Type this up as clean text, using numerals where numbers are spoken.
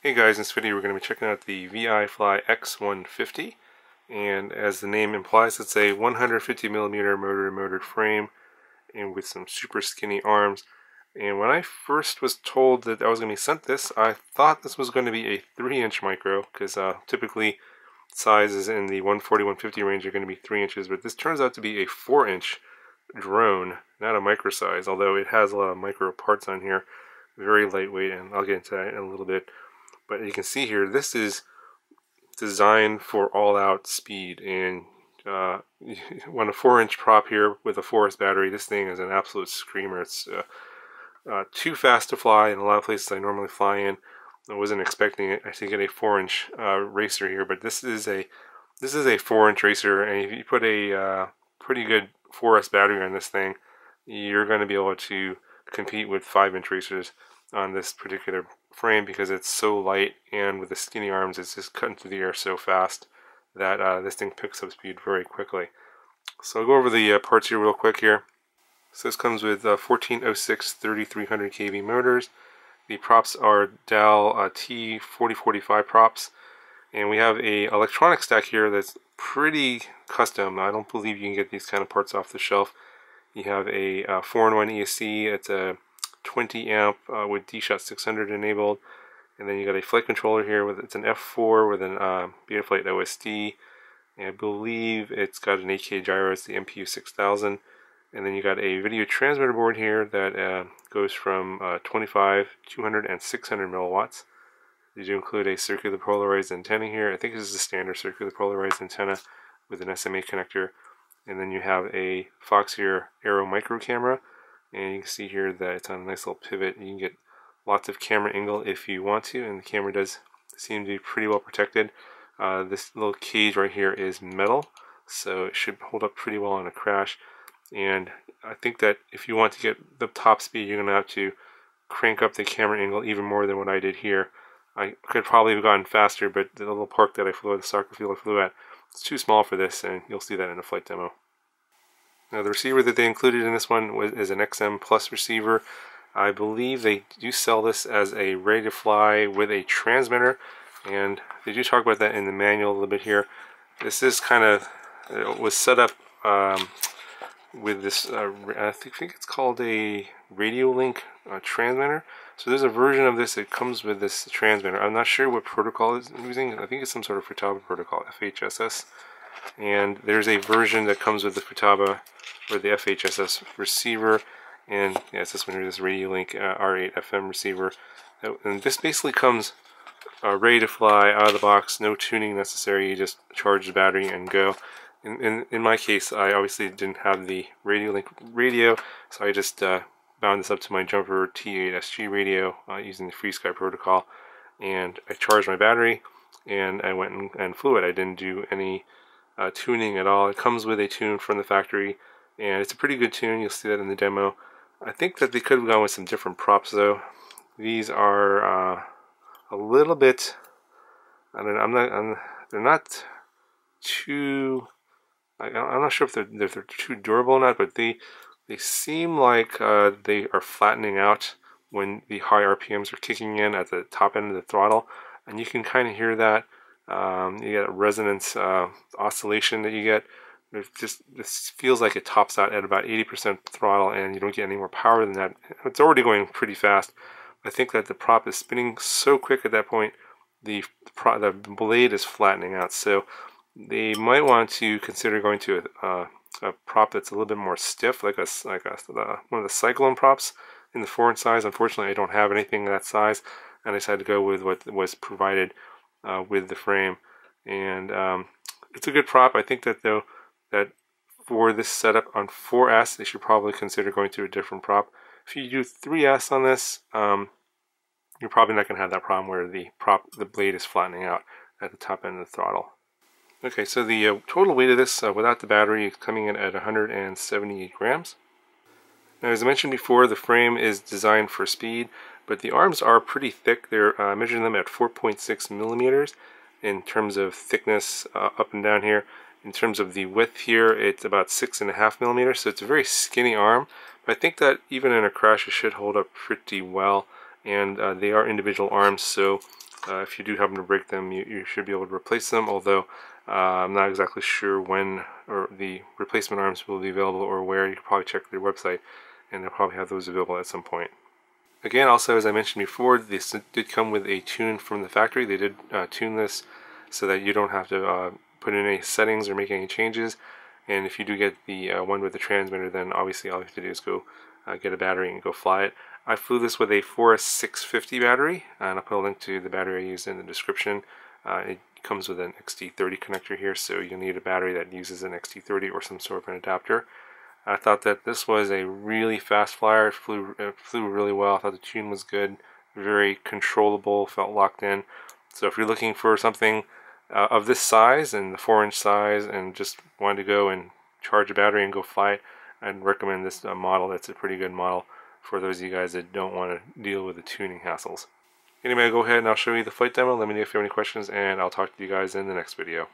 Hey guys, in this video we're going to be checking out the VIFLY X150, and as the name implies, it's a 150mm motored frame and with some super skinny arms. And when I first was told that I was going to be sent this, I thought this was going to be a 3-inch micro, because typically sizes in the 140-150 range are going to be 3 inches, but this turns out to be a 4-inch drone, not a micro size, although it has a lot of micro parts on here. Very lightweight, and I'll get into that in a little bit. But you can see here, this is designed for all-out speed, and when a 4-inch prop here with a 4S battery, this thing is an absolute screamer. It's too fast to fly in a lot of places I normally fly in. I wasn't expecting it to get a 4-inch racer here, but this is a 4-inch racer, and if you put a pretty good 4S battery on this thing, you're going to be able to compete with 5-inch racers on this particular frame, because it's so light, and with the skinny arms it's just cutting through the air so fast that this thing picks up speed very quickly. So I'll go over the parts here real quick here. So this comes with 1406 3300 kV motors. The props are Dal T4045 props, and we have a electronic stack here that's pretty custom. I don't believe you can get these kind of parts off the shelf. You have a 4-in-1 ESC. It's a 20 amp with D-Shot 600 enabled, and then you got a flight controller here with it's an F4 with an Betaflight OSD, and I believe it's got an 8K gyro. It's the MPU 6000, and then you got a video transmitter board here that goes from 25, 200, and 600 milliwatts. You do include a circular polarized antenna here. I think this is a standard circular polarized antenna with an SMA connector, and then you have a Foxeer Aero micro camera. And you can see here that it's on a nice little pivot. You can get lots of camera angle if you want to, and the camera does seem to be pretty well protected. This little cage right here is metal, so it should hold up pretty well on a crash. And I think that if you want to get the top speed, you're going to have to crank up the camera angle even more than what I did here. I could probably have gotten faster, but the little park that I flew at, the soccer field I flew at, it's too small for this, and you'll see that in a flight demo. Now the receiver that they included in this one is an XM Plus receiver. I believe they do sell this as a ready to fly with a transmitter, and they do talk about that in the manual a little bit here. This is kind of, it was set up with this, I think it's called a radio link transmitter. So there's a version of this that comes with this transmitter. I'm not sure what protocol it's using. I think it's some sort of Futaba protocol, FHSS. And there's a version that comes with the Futaba or the FHSS receiver, and yeah, it's this one here, this Radio-Link R8 FM receiver. And this basically comes ready to fly out of the box, no tuning necessary. You just charge the battery and go. In my case, I obviously didn't have the Radio-Link radio, so I just bound this up to my Jumper T8 SG radio using the FreeSky protocol, and I charged my battery, and I went and flew it. I didn't do any tuning at all. It comes with a tune from the factory, and it's a pretty good tune. You'll see that in the demo. I think that they could have gone with some different props though. These are a little bit, I don't know, they're not too, I'm not sure if they're too durable or not, but they seem like they are flattening out when the high RPMs are kicking in at the top end of the throttle, and you can kind of hear that. You get a resonance oscillation that you get. This feels like it tops out at about 80% throttle, and you don't get any more power than that. It's already going pretty fast. I think that the prop is spinning so quick at that point, the blade is flattening out. So they might want to consider going to a prop that's a little bit more stiff, like one of the Cyclone props in the 4-inch size. Unfortunately, I don't have anything that size, and I decided to go with what was provided with the frame. And it's a good prop. I think that though, that for this setup on 4S, they should probably consider going to a different prop. If you do 3S on this, you're probably not going to have that problem where the blade is flattening out at the top end of the throttle. Okay, so the total weight of this without the battery is coming in at 178 grams. Now, as I mentioned before, the frame is designed for speed, but the arms are pretty thick. They're measuring them at 4.6 millimeters in terms of thickness up and down here. In terms of the width here, it's about 6.5 millimeters, so it's a very skinny arm. But I think that even in a crash, it should hold up pretty well. And they are individual arms, so If you do happen to break them, you should be able to replace them, although I'm not exactly sure when or the replacement arms will be available or where. You can probably check their website, and they'll probably have those available at some point. Again, also, as I mentioned before, this did come with a tune from the factory. They did tune this so that you don't have to put in any settings or make any changes. And if you do get the one with the transmitter, then obviously all you have to do is go get a battery and go fly it. I flew this with a 4S650 battery, and I'll put a link to the battery I used in the description. It comes with an XT30 connector here, so you'll need a battery that uses an XT30 or some sort of an adapter. I thought that this was a really fast flyer. It flew really well. I thought the tune was good, very controllable, felt locked in. So if you're looking for something of this size and the 4-inch size and just wanted to go and charge a battery and go fly it, I'd recommend this model. That's a pretty good model for those of you guys that don't want to deal with the tuning hassles. Anyway, I'll go ahead and I'll show you the flight demo. Let me know if you have any questions, and I'll talk to you guys in the next video.